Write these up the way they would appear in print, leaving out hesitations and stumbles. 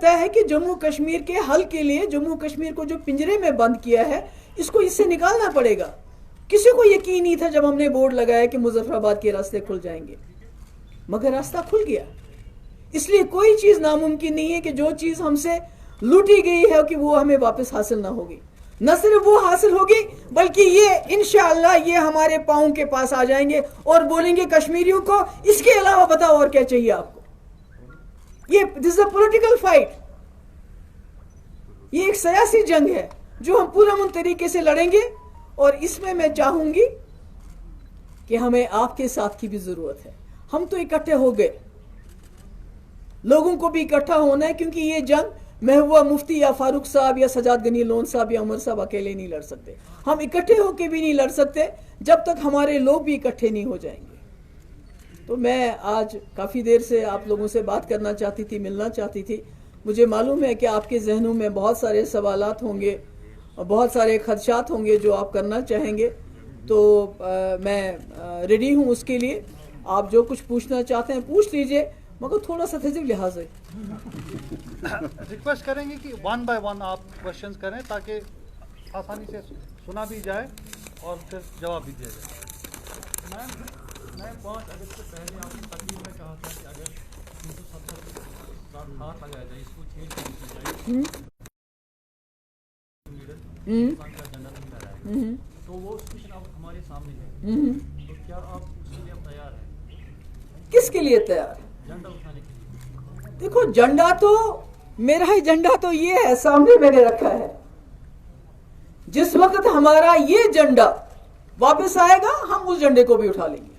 लगता है कि जम्मू कश्मीर के हल के लिए जम्मू कश्मीर को जो पिंजरे में बंद किया है इसको इससे निकालना पड़ेगा। किसी को यकीन नहीं था जब हमने बोर्ड लगाया कि मुजफ्फराबाद के रास्ते खुल जाएंगे, मगर रास्ता खुल गया। इसलिए कोई चीज नामुमकिन नहीं है कि जो चीज हमसे लूटी गई है कि वो हमें वापस हासिल ना होगी। न सिर्फ वो हासिल होगी बल्कि ये इंशाअल्लाह ये हमारे पाँव के पास आ जाएंगे और बोलेंगे कश्मीरियों को इसके अलावा बताओ और क्या चाहिए आपको। ये this is a political fight, ये एक सियासी जंग है जो हम पूरा तरीके से लड़ेंगे। और इसमें मैं चाहूंगी कि हमें आपके साथ की भी जरूरत है। हम तो इकट्ठे हो गए, लोगों को भी इकट्ठा होना है, क्योंकि ये जंग महबूबा मुफ्ती या फारूक साहब या सजाद गनी लोन साहब या उमर साहब अकेले नहीं लड़ सकते। हम इकट्ठे होकर भी नहीं लड़ सकते जब तक हमारे लोग भी इकट्ठे नहीं हो जाएंगे। तो मैं आज काफ़ी देर से आप लोगों से बात करना चाहती थी, मिलना चाहती थी। मुझे मालूम है कि आपके जहनों में बहुत सारे सवालात होंगे और बहुत सारे खदशात होंगे जो आप करना चाहेंगे, तो मैं रेडी हूँ उसके लिए। आप जो कुछ पूछना चाहते हैं पूछ लीजिए, मगर थोड़ा सा तहज़ीब लिहाज है। रिक्वेस्ट करेंगे कि वन बाय वन आप क्वेश्चंस करें ताकि आसानी से सुना भी जाए और फिर जवाब भी दिया जाए। मैं 5 अगस्त से पहले आपकी तकरीर में कहा था कि अगर 370 का हाथ लगाया जाए, इसको चेंज की जाए, का झंडा नहीं लहराएगा, तो वो सिचुएशन अब हमारे सामने है। तो क्या आप उसके लिए अब तैयार हैं? किसके लिए तैयार? झंडा उठाने के लिए। देखो, झंडा तो मेरा ही झंडा तो ये है, सामने मैंने रखा है। जिस वक्त हमारा ये झंडा वापस आएगा हम उस झंडे को भी उठा लेंगे,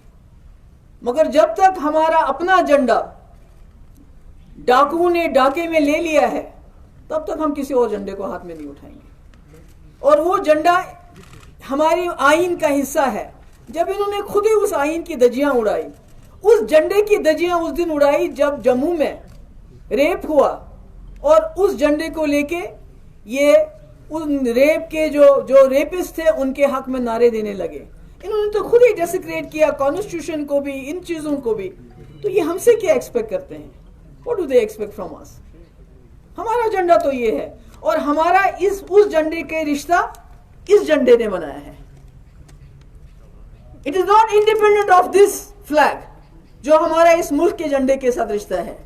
मगर जब तक हमारा अपना झंडा डाकुओं ने डाके में ले लिया है तब तक हम किसी और झंडे को हाथ में नहीं उठाएंगे। और वो झंडा हमारी आईन का हिस्सा है। जब इन्होंने खुद ही उस आईन की धज्जियां उड़ाई, उस झंडे की धज्जियां उस दिन उड़ाई जब जम्मू में रेप हुआ, और उस झंडे को लेके ये उन रेप के जो रेपिस्ट थे उनके हक में नारे देने लगे। इन्होंने तो खुद ही डेसिक्रेट किया कॉन्स्टिट्यूशन को भी, इन चीजों को भी। तो ये हमसे क्या एक्सपेक्ट करते हैं? What do they expect from us? हमारा झंडा तो ये है, और हमारा उस झंडे के रिश्ता इस झंडे ने बनाया है। It is not independent of this flag, जो हमारा इस मुल्क के झंडे के साथ रिश्ता है।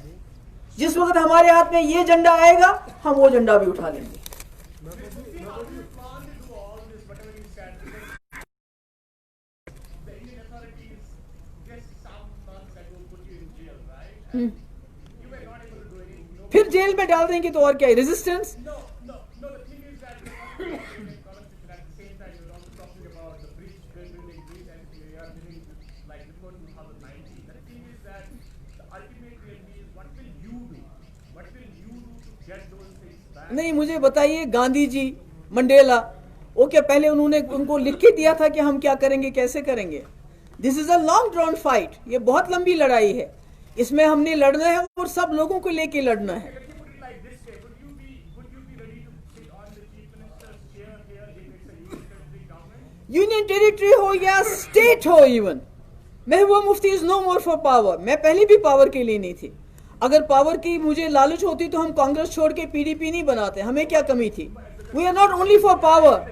जिस वक्त हमारे हाथ में ये झंडा आएगा हम वो झंडा भी उठा लेंगे। फिर जेल में डाल देंगे तो और क्या है? रेजिस्टेंस? नहीं, मुझे बताइए, गांधी जी, मंडेला, वो क्या पहले उन्होंने उनको लिख के दिया था कि हम क्या करेंगे, कैसे करेंगे? This is a long drawn fight, ये बहुत लंबी लड़ाई है। इसमें हमने लड़ना है और सब लोगों को लेके लड़ना है। यूनियन टेरिटरी हो या स्टेट हो, even Mehbooba Mufti is no more for power. मैं पहले भी पावर के लिए नहीं थी। अगर पावर की मुझे लालच होती तो हम कांग्रेस छोड़ के पीडीपी नहीं बनाते। हमें क्या कमी थी? We are not only for power.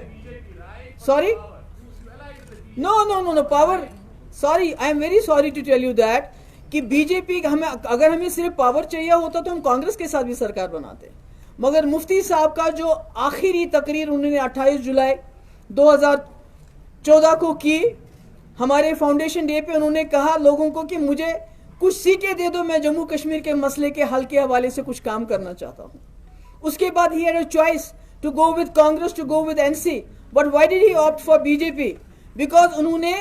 Sorry, no no no no power, sorry, I am very sorry to tell you that कि बीजेपी अगर हमें सिर्फ पावर चाहिए होता तो हम कांग्रेस के साथ भी सरकार बनाते। मगर मुफ्ती साहब का जो आखिरी तकरीर उन्होंने 28 जुलाई 2014 को की, हमारे फाउंडेशन डे पे उन्होंने कहा लोगों को कि मुझे कुछ सीटें दे दो, मैं जम्मू कश्मीर के मसले के हल के हवाले से कुछ काम करना चाहता हूँ। उसके बाद ही had a choice to go with Congress, to go with NC, but why did he opt for BJP? Because उन्होंने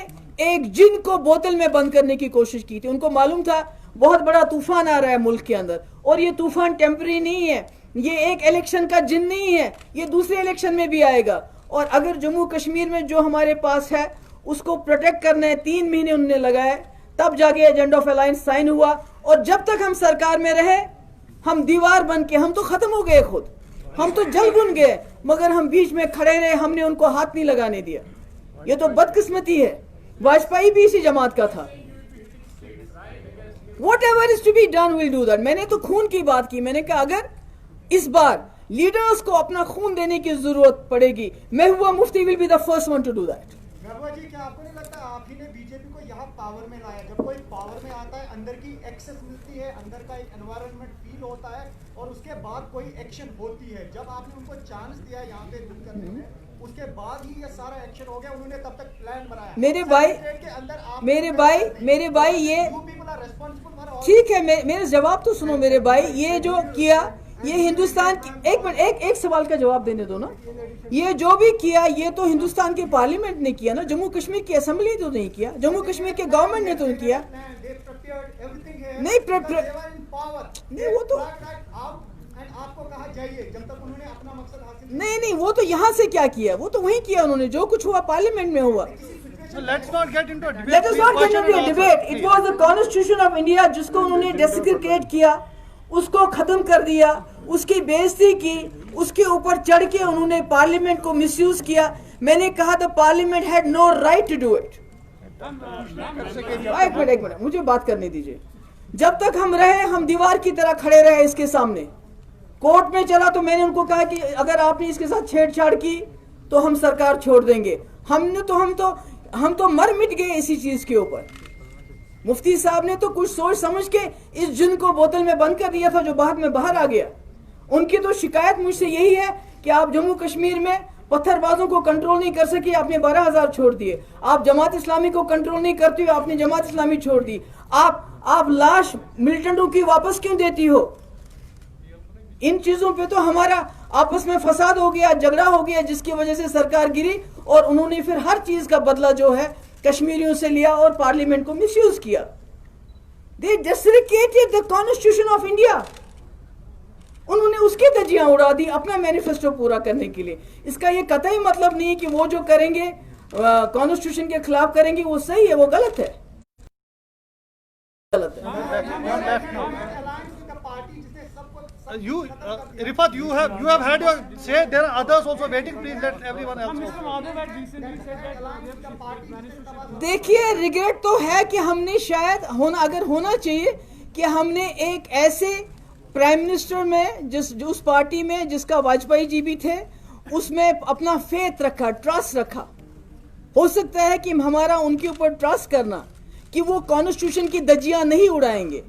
एक जिन को बोतल में बंद करने की कोशिश की थी। उनको मालूम था बहुत बड़ा तूफान आ रहा है मुल्क के अंदर, और ये तूफान टेम्पररी नहीं है, ये एक इलेक्शन का जिन नहीं है, ये दूसरे इलेक्शन में भी आएगा। और अगर जम्मू कश्मीर में जो हमारे पास है उसको प्रोटेक्ट करना है, 3 महीने उन्होंने लगाए, तब जाके एजेंडा ऑफ अलायंस साइन हुआ। और जब तक हम सरकार में रहे हम दीवार बन के, हम तो खत्म हो गए खुद, हम तो जल बुन गए, मगर हम बीच में खड़े रहे, हमने उनको हाथ नहीं लगाने दिया। ये तो बदकिस्मती है। वाजपेयी भी इसी जमात का था। Whatever is to be done, we'll do that। मैंने तो खून की बात की। मैंने कहा अगर इस बार लीडर्स को अपना खून देने की जरूरत पड़ेगी। Mehbooba Mufti will be the first one to do that. Mehbooba ji, क्या आपको नहीं लगता आप ही ने बीजेपी को यहाँ पावर में लाया? जब कोई पावर में आता है, अंदर की एक्सेस मिलती है, अंदर का एक एनवायरनमेंट फील होता है और उसके बाद कोई एक्शन होती है। जब आपने उनको चांस दिया यहाँ पे रूल करने में, उसके बाद ही ये सारा एक्शन हो गया। उन्होंने तब तक प्लान बनाया। मेरे भाई ये ठीक है, मेरे जवाब तो सुनो मेरे भाई। ये जो किया, ये हिंदुस्तान की एक सवाल का जवाब देने दो ना। ये जो भी किया ये तो हिंदुस्तान के पार्लियामेंट ने किया ना, जम्मू कश्मीर की असेंबली तो नहीं किया, जम्मू कश्मीर के गवर्नमेंट ने तो नहीं किया। नहीं वो तो आपको कहा जाइए जब तक उन्होंने अपना मकसद हासिल नहीं वो तो यहाँ से क्या किया, वो तो वही किया उन्होंने। जो कुछ हुआ पार्लियामेंट में हुआ। Let's not get into a debate. Let us not get into a debate. It was the Constitution of India जिसको उन्होंने desecrate किया, उसको खत्म कर दिया, उसकी बेइज्जती की, उसके ऊपर चढ़ के उन्होंने पार्लियामेंट को मिसयूज किया। मैंने कहा था parliament had no right to do it. एक मिनट मुझे बात करने दीजिए। जब तक हम रहे, हम दीवार की तरह खड़े रहे इसके सामने। कोर्ट में चला तो मैंने उनको कहा कि अगर आपने इसके साथ छेड़छाड़ की तो हम सरकार छोड़ देंगे। हम तो मर मिट गए इसी चीज के ऊपर। मुफ्ती साहब ने तो कुछ सोच समझ के इस जिन को बोतल में बंद कर दिया था जो बाद में बाहर आ गया। उनकी तो शिकायत मुझसे यही है कि आप जम्मू कश्मीर में पत्थरबाजों को कंट्रोल नहीं कर सके, आपने 12,000 छोड़ दिए। आप जमात इस्लामी को कंट्रोल नहीं करती हो, आपने जमात इस्लामी छोड़ दी। आप लाश मिलिटेंटों की वापस क्यों देती हो? इन चीजों पे तो हमारा आपस में फसाद हो गया, झगड़ा हो गया, जिसकी वजह से सरकार गिरी और उन्होंने फिर हर चीज का बदला जो है कश्मीरियों से लिया और पार्लियामेंट को मिसयूज किया। दे डेस्टिकेटेड द कॉन्स्टिट्यूशन ऑफ इंडिया। उन्होंने उसकी धज्जियां उड़ा दी अपना मैनिफेस्टो पूरा करने के लिए। इसका ये कतई मतलब नहीं है कि वो जो करेंगे कॉन्स्टिट्यूशन के खिलाफ करेंगे वो सही है, वो गलत है। Rifat, you have had your say. There are others also waiting. Please let everyone else go. देखिए, रिग्रेट तो है कि हमने शायद अगर होना चाहिए कि हमने एक ऐसे प्राइम मिनिस्टर में जो उस पार्टी में जिसका वाजपेयी जी भी थे, उसमें अपना फेथ रखा, ट्रस्ट रखा। हो सकता है कि हमारा उनके ऊपर ट्रस्ट करना कि वो कॉन्स्टिट्यूशन की धज्जियां नहीं उड़ाएंगे।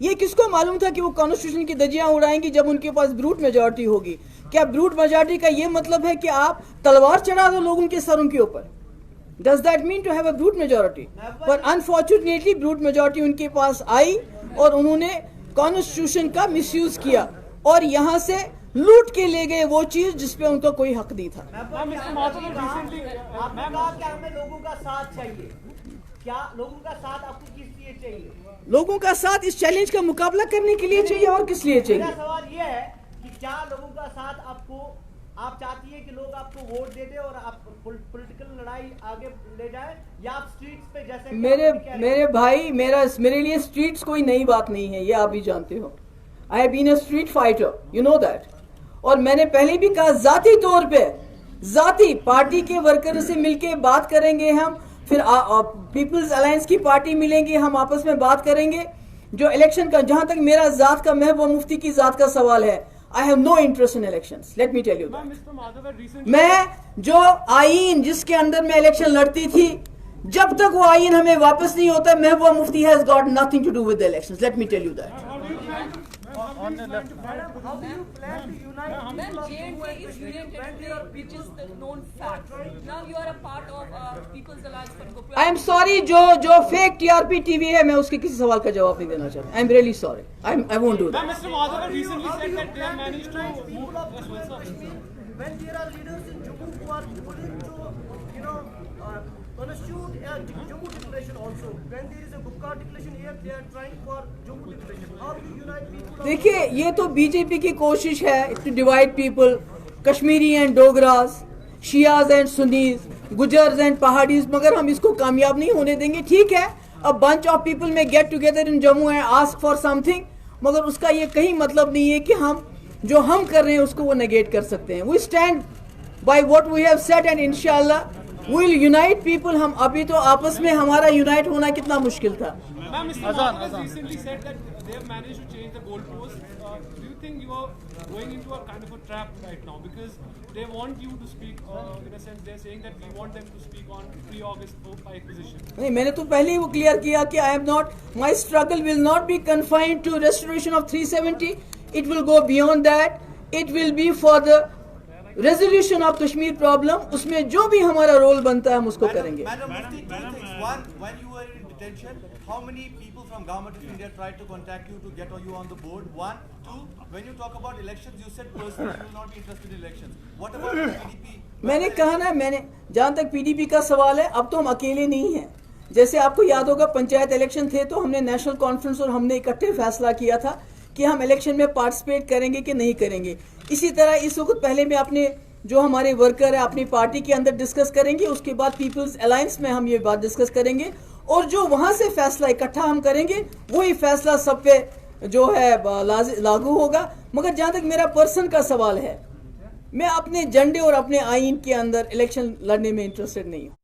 ये किसको मालूम था कि वो कॉन्स्टिट्यूशन की धज्जियां उड़ाएंगी जब उनके पास ब्रूट मेजॉरिटी होगी? क्या ब्रूट मेजॉरिटी का ये मतलब है कि आप तलवार चढ़ा दो लोगों के सरों के ऊपर? Does that mean to have a brute majority? पर अनफॉर्चुनेटली ब्रूट मेजॉरिटी उनके पास आई और उन्होंने कॉन्स्टिट्यूशन का मिसयूज किया और यहाँ से लूट के ले गए वो चीज जिसपे उनका कोई हक नहीं था। लोगों का साथ चाहिए, क्या लोगों का साथ आपको किस लिए चाहिए? लोगों का साथ इस चैलेंज का मुकाबला करने के लिए चाहिए और किस लिए चाहिए? मेरा सवाल ये है कि क्या लोगों का साथ आप चाहती है कि लोग आपको वोट दे दे और आप पॉलिटिकल लड़ाई आगे ले जाए, या आप स्ट्रीट्स पे जैसे मेरे भाई मेरे लिए स्ट्रीट्स कोई नई बात नहीं है, ये आप भी जानते हो। I have been a street fighter, you know that. और मैंने पहले भी कहा जाती तौर पे, जाती पार्टी के वर्कर से मिलके बात करेंगे हम, फिर पीपल्स अलायंस की पार्टी मिलेंगे, हम आपस में बात करेंगे। जो इलेक्शन का, जहां तक मेरा जात का, महबूबा मुफ्ती की जात का सवाल है, I have no interest in elections, let me tell you that. मैं जो आईन जिसके अंदर मैं इलेक्शन लड़ती थी, जब तक वो आईन हमें वापस नहीं होता, Mehbooba Mufti has got nothing to do with the elections, let me tell you that. On the left. How do you plan to unite people of J&K is Union Territory, which is the known fact. Now you are a part of People's Alliance for Gopal. I am sorry, जो fake TRP TV है, मैं उसके किसी सवाल का जवाब नहीं देना चाहता। I am really sorry, I won't do that. Mr. Madhav recently said that they have managed to people of Kashmir, when there are leaders in Jammu who are willing to, constitute a Jammu declaration also, when there is a Gupkar declaration here, they are trying for Jammu declaration. How do you unite people of देखिए, ये तो BJP की कोशिश है to divide people, Kashmiris and Dogras, Shias and Sunnis, Gujjars and Paharis, मगर हम इसको कामयाब नहीं होने देंगे। ठीक है, a bunch of people may get together in Jammu and ask for something, मगर उसका ये कहीं मतलब नहीं है कि हम जो हम कर रहे हैं उसको वो नेगेट कर सकते हैं। We stand by what we have said and इंशाल्लाह वी विल यूनाइट पीपल। हम अभी तो आपस में हमारा यूनाइट होना कितना मुश्किल था। Mr. Madhav has recently said that they have managed to change the goalposts. Do you think you are going into a kind of a trap right now because they want you to speak, in a sense, they're saying that we want them to speak on pre-August 5 position. नहीं, मैंने तो पहले ही वो clear किया कि I am not, my struggle will not be confined to restoration of 370. It will go beyond that. It will be for the resolution of Kashmir problem. उसमें जो भी हमारा रोल बनता है हम उसको करेंगे. Madam Mufti, two things. One, when you were in detention, how many people from government of India tried to contact you to get you on the board? One. Two, when you talk about elections, you said personally you will not be interested in elections. What about PDP? मैंने कहा ना, मैंने जहाँ तक PDP का सवाल है, अब तो हम अकेले नहीं हैं. जैसे आपको याद होगा पंचायत इलेक्शन थे तो हमने नेशनल कॉन्फ्रेंस और हमने इकट्ठे फैसला किया था कि हम इलेक्शन में पार्टिसिपेट करेंगे कि नहीं करेंगे. इसी तरह इस वक्त पहले में अपने जो हमारे वर्कर है अपनी पार्टी के अंदर डिस्कस करेंगे, उसके बाद पीपल्स अलायंस में हम ये बात डिस्कस करेंगे और जो वहां से फैसला इकट्ठा हम करेंगे वही फैसला सब पे जो है लागू होगा. मगर जहां तक मेरा पर्सन का सवाल है, मैं अपने झंडे और अपने आइन के अंदर इलेक्शन लड़ने में इंटरेस्टेड नहीं हूँ.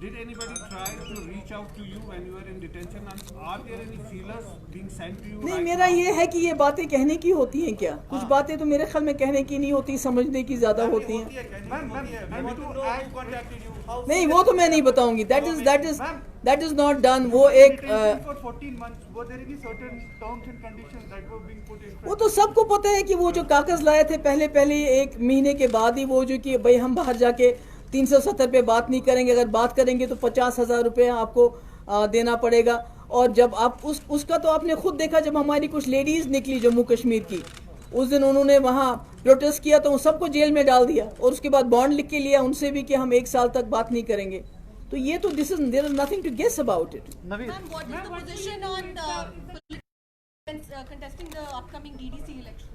Did anybody try to reach out to you when you were in detention, and are there any feelers being sent to you? नहीं, मेरा ये है कि ये बातें कहने की होती हैं क्या? कुछ बातें तो मेरे ख्याल में कहने की नहीं होती, समझने की ज्यादा होती हैं. नहीं, वो तो मैं नहीं बताऊंगी. That is not done. वो एक वो तो सबको पता है कि वो जो कागज लाए थे पहले एक महीने के बाद ही वो जो कि भाई हम बाहर जाके 370 पे बात नहीं करेंगे, अगर बात करेंगे तो 50,000 रुपये आपको देना पड़ेगा. और जब आप उसका तो आपने खुद देखा, जब हमारी कुछ लेडीज निकली जम्मू कश्मीर की, उस दिन उन्होंने वहाँ प्रोटेस्ट किया तो उन सबको जेल में डाल दिया और उसके बाद बॉन्ड लिख के लिया उनसे भी कि हम 1 साल तक बात नहीं करेंगे. तो ये तो there is nothing to guess about it. Ma'am, what is the position on contesting the upcoming DDC elections?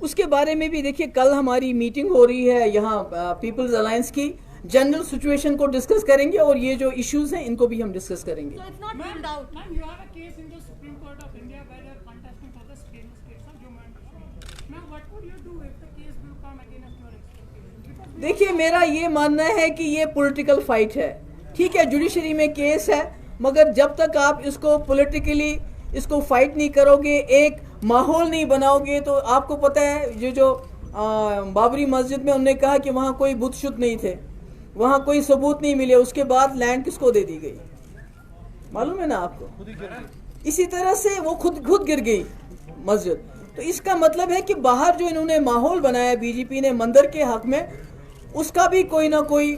उसके बारे में भी देखिए, कल हमारी मीटिंग हो रही है यहाँ पीपल्स अलायंस की. जनरल सिचुएशन को डिस्कस करेंगे और ये जो इश्यूज हैं इनको भी हम डिस्कस करेंगे. So it's not ruled out. Ma'am, you have a case in the Supreme Court of India where you are contesting for the famous case of Jammu and Kashmir. Ma'am, what would you do if the case will come against your expectations? देखिए, मेरा ये मानना है कि ये political fight है. ठीक है, जुडिशरी में केस है, मगर जब तक आप इसको पॉलिटिकली इसको फाइट नहीं करोगे, एक माहौल नहीं बनाओगे, तो आपको पता है जो बाबरी मस्जिद में उन्होंने कहा कि वहाँ कोई बुत शुद्ध नहीं थे, वहाँ कोई सबूत नहीं मिले, उसके बाद लैंड किसको दे दी गई मालूम है ना आपको. इसी तरह से वो खुद गिर गई मस्जिद. तो इसका मतलब है कि बाहर जो इन्होंने माहौल बनाया बीजेपी ने मंदिर के हक में, उसका भी कोई ना कोई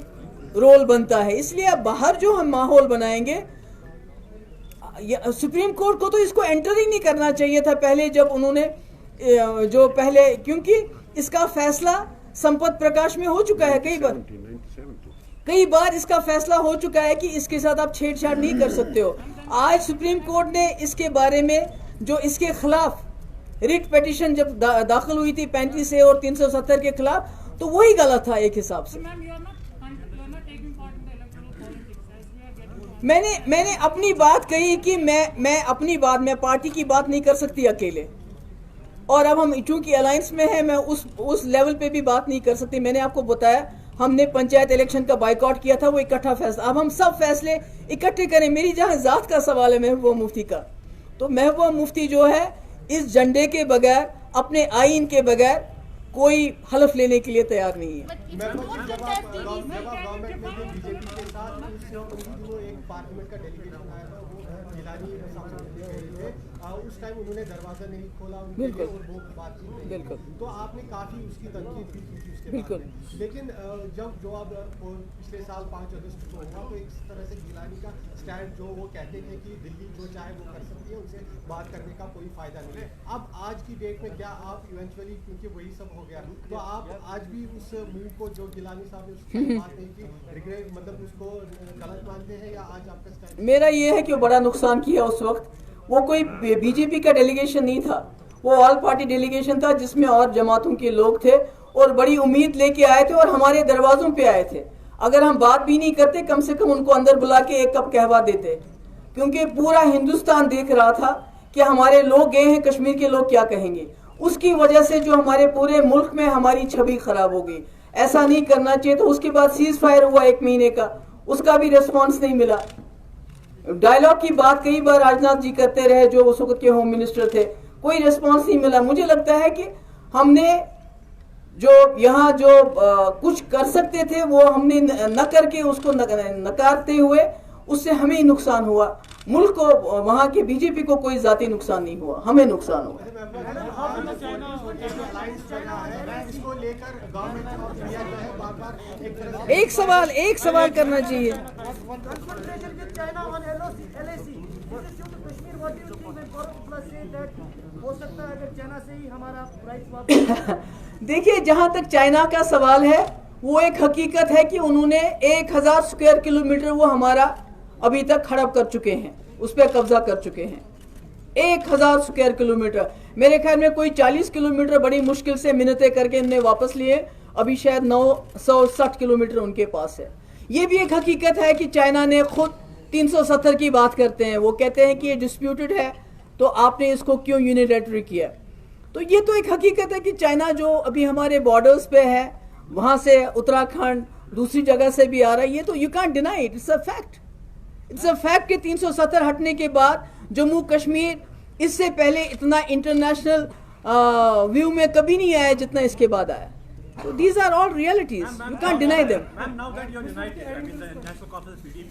रोल बनता है. इसलिए अब बाहर जो हम माहौल बनाएंगे, सुप्रीम कोर्ट को तो इसको एंटर ही नहीं करना चाहिए था पहले, जब उन्होंने जो पहले, क्योंकि इसका फैसला संपत प्रकाश में हो चुका है. कई बार इसका फैसला हो चुका है कि इसके साथ आप छेड़छाड़ नहीं कर सकते हो. आज सुप्रीम कोर्ट ने इसके बारे में जो इसके खिलाफ रिट पिटीशन जब दाखिल हुई थी 35 से और 370 के खिलाफ, तो वही गलत था एक हिसाब से. मैंने अपनी बात कही कि मैं पार्टी की बात नहीं कर सकती अकेले, और अब हम चूंकि अलायंस में है, मैं उस लेवल पे भी बात नहीं कर सकती. मैंने आपको बताया हमने पंचायत इलेक्शन का बाइकआउट किया था, वो इकट्ठा फैसला. अब हम सब फैसले इकट्ठे करें. मेरी जहां जात का सवाल है महबूबा मुफ्ती का, तो महबूबा मुफ्ती जो है इस झंडे के बगैर, अपने आइन के बगैर कोई हलफ लेने के लिए तैयार नहीं है. पार्लियामेंट का डेलीगेशन आया था, वो जिलानी उस टाइम उन्होंने दरवाजा नहीं खोला उनके लिए और वो बातचीत नहीं. बिल्कुल. तो आपने काफी उसकी तनकीद भी की थी उसके बिल्कुल. लेकिन जब जो अब पिछले साल 5 अगस्त को हुआ, तो इस तरह से गिलानी का स्टैंड जो वो कहते थे कि दिल्ली जो चाहे वो कर सकती है, उनसे बात करने का कोई फायदा नहीं है. अब आज की डेट में क्या आप इवेंचुअली, क्योंकि वही सब हो गया, तो आप आज भी उस मूव को जो गिलानी साहब ने उसकी बात नहीं की, रिग्रेट मतलब उसको गलत मानते हैं, या आज आपका स्टैंड? मेरा ये है कि वो बड़ा नुकसान किया उस वक्त. वो कोई बीजेपी का डेलीगेशन नहीं था, वो ऑल पार्टी डेलीगेशन था जिसमें और जमातों के लोग थे और बड़ी उम्मीद लेके आए थे और हमारे दरवाजों पे आए थे. अगर हम बात भी नहीं करते, कम से कम उनको अंदर बुला के एक कप कहवा देते, क्योंकि पूरा हिंदुस्तान देख रहा था कि हमारे लोग गए हैं, कश्मीर के लोग क्या कहेंगे. उसकी वजह से जो हमारे पूरे मुल्क में हमारी छवि खराब हो गई. ऐसा नहीं करना चाहिए. तो उसके बाद सीज फायर हुआ 1 महीने का, उसका भी रेस्पॉन्स नहीं मिला। डायलॉग की बात कई बार राजनाथ जी करते रहे, जो उस वक्त के होम मिनिस्टर थे, कोई रेस्पॉन्स नहीं मिला। मुझे लगता है कि हमने जो यहाँ जो कुछ कर सकते थे वो हमने न करके उसको नकारते हुए उससे हमें ही नुकसान हुआ। मुल्क को, वहाँ के बीजेपी को कोई जाती नुकसान नहीं हुआ, हमें नुकसान हुआ। एक सवाल करना चाहिए। देखिए, जहां तक चाइना का सवाल है, वो एक हकीकत है कि उन्होंने 1000 स्क्वायर किलोमीटर वो हमारा अभी तक हड़प कर चुके हैं, उस पर कब्जा कर चुके हैं। 1000 स्क्वायर किलोमीटर, मेरे ख्याल में कोई 40 किलोमीटर बड़ी मुश्किल से मिन्नतें करके इन्हें वापस लिए, अभी शायद 960 किलोमीटर उनके पास है। ये भी एक हकीकत है कि चाइना ने खुद 370 की बात करते हैं, वो कहते हैं कि ये डिस्प्यूटेड है, तो आपने इसको क्यों यूनिलैटरल किया। तो ये तो एक हकीकत है कि चाइना जो अभी हमारे बॉर्डर्स पे है, वहां से उत्तराखंड दूसरी जगह से भी आ रहा है, ये तो you can't deny it, it's a fact. It's a fact कि 370 हटने के बाद जम्मू कश्मीर इससे पहले इतना इंटरनेशनल व्यू में कभी नहीं आया जितना इसके बाद आया। So these are all realities. You can't deny them. Ma'am, now that you're united, I mean the National Conference PDP,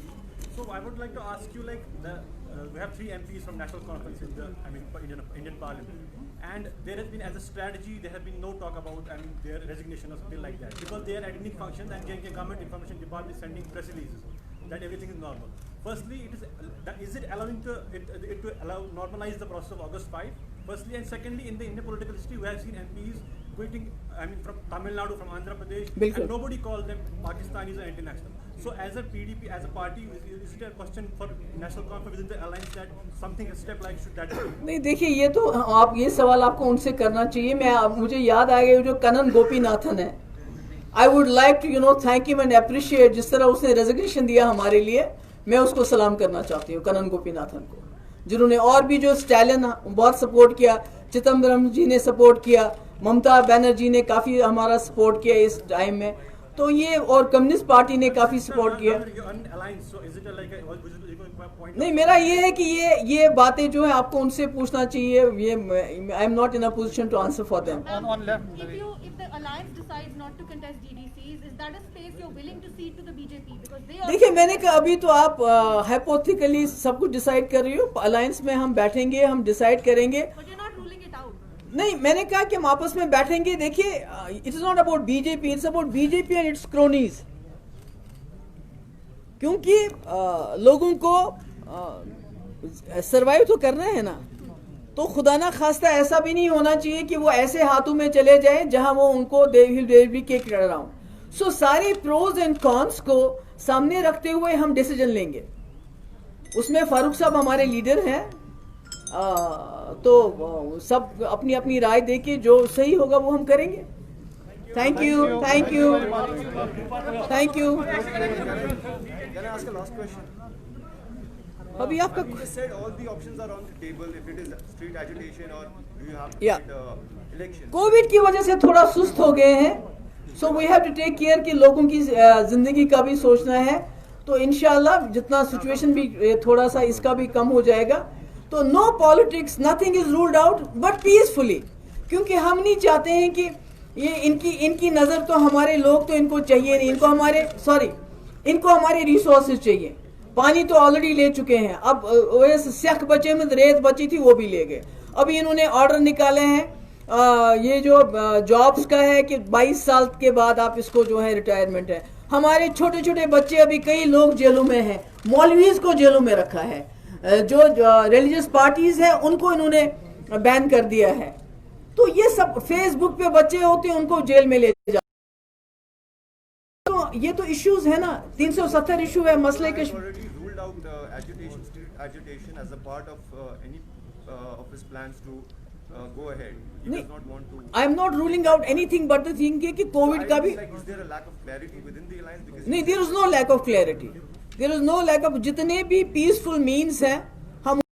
so I would like to ask you, like, we have 3 MPs from National Conference in the, Indian Parliament, and there has been, as a strategy, there has been no talk about, their resignation or something like that, because they are attending functions and getting government information department sending press releases that everything is normal. Firstly, is it allowing it to allow normalize the process of August 5? Firstly, and secondly, in the Indian political history, we have seen MPs quitting, from Tamil Nadu, from Andhra Pradesh, and nobody calls them Pakistanis or anti-national. So, as a PDP, as a party, is it a question for National Conference within the alliance that something, a step like should that be? नहीं, देखिए, ये तो आप ये सवाल आपको उनसे करना चाहिए। मुझे याद आ गया जो कनन गोपीनाथन है, I would like to thank him and appreciate, जिस तरह उसने रेजिग्नेशन दिया हमारे लिए, मैं उसको सलाम करना चाहती हूँ कनन गोपीनाथन को, जिन्होंने, और भी जो स्टैलिन बहुत सपोर्ट किया, चिदम्बरम जी ने सपोर्ट किया, ममता बनर्जी ने काफी हमारा सपोर्ट किया इस टाइम में, तो ये, और कम्युनिस्ट पार्टी ने काफी सपोर्ट किया। नहीं, मेरा ये है कि ये बातें जो है आपको उनसे पूछना चाहिए। ये I am not in a position to answer for them. देखिए, मैंने कहा अभी तो आप हाइपोथेटिकली सब कुछ डिसाइड कर रही हो। अलायंस में हम बैठेंगे, हम डिसाइड करेंगे। नहीं, मैंने कहा कि हम आपस में बैठेंगे। देखिए, it is not about BJP, it's about BJP and its cronies, क्योंकि लोगों को सरवाइव तो करना है ना, तो खुदा ना खास्ता ऐसा भी नहीं होना चाहिए कि वो ऐसे हाथों में चले जाए जहां वो उनको they will be kicked around. So सारे प्रोज एंड कॉन्स को सामने रखते हुए हम डिसीजन लेंगे। उसमें फारूक साहब हमारे लीडर हैं, तो सब अपनी अपनी राय देके जो सही होगा वो हम करेंगे। Thank you, thank you, thank you. अभी आपका कोविड की वजह से थोड़ा सुस्त हो गए हैं, so we have to take care कि लोगों की जिंदगी का भी सोचना है। तो इंशाल्लाह जितना सिचुएशन भी थोड़ा सा इसका भी कम हो जाएगा, तो no politics, nothing is ruled out, but peacefully, क्योंकि हम नहीं चाहते हैं कि ये इनकी नजर तो हमारे लोग तो इनको चाहिए नहीं, इनको हमारे रिसोर्सेज चाहिए। पानी तो ऑलरेडी ले चुके हैं, अब सेख बचे में रेत बची थी वो भी ले गए। अभी इन्होंने ऑर्डर निकाले हैं ये जो जॉब्स का है कि 22 साल के बाद आप इसको जो है रिटायरमेंट है। हमारे छोटे छोटे बच्चे, अभी कई लोग जेलों में हैं, मौलवीज को जेलों में रखा है, जो रिलीजियस पार्टीज हैं उनको इन्होंने बैन कर दिया है। तो ये सब फेसबुक पे बच्चे होते हैं, उनको जेल में ले जाते। तो ये तो इश्यूज है ना, 370 इशू है, मसले के I am not ruling out anything but the thing कि कोविड का भी नहीं, there is no lack of clarity, there is no lack of, जितने भी पीसफुल मीन्स हैं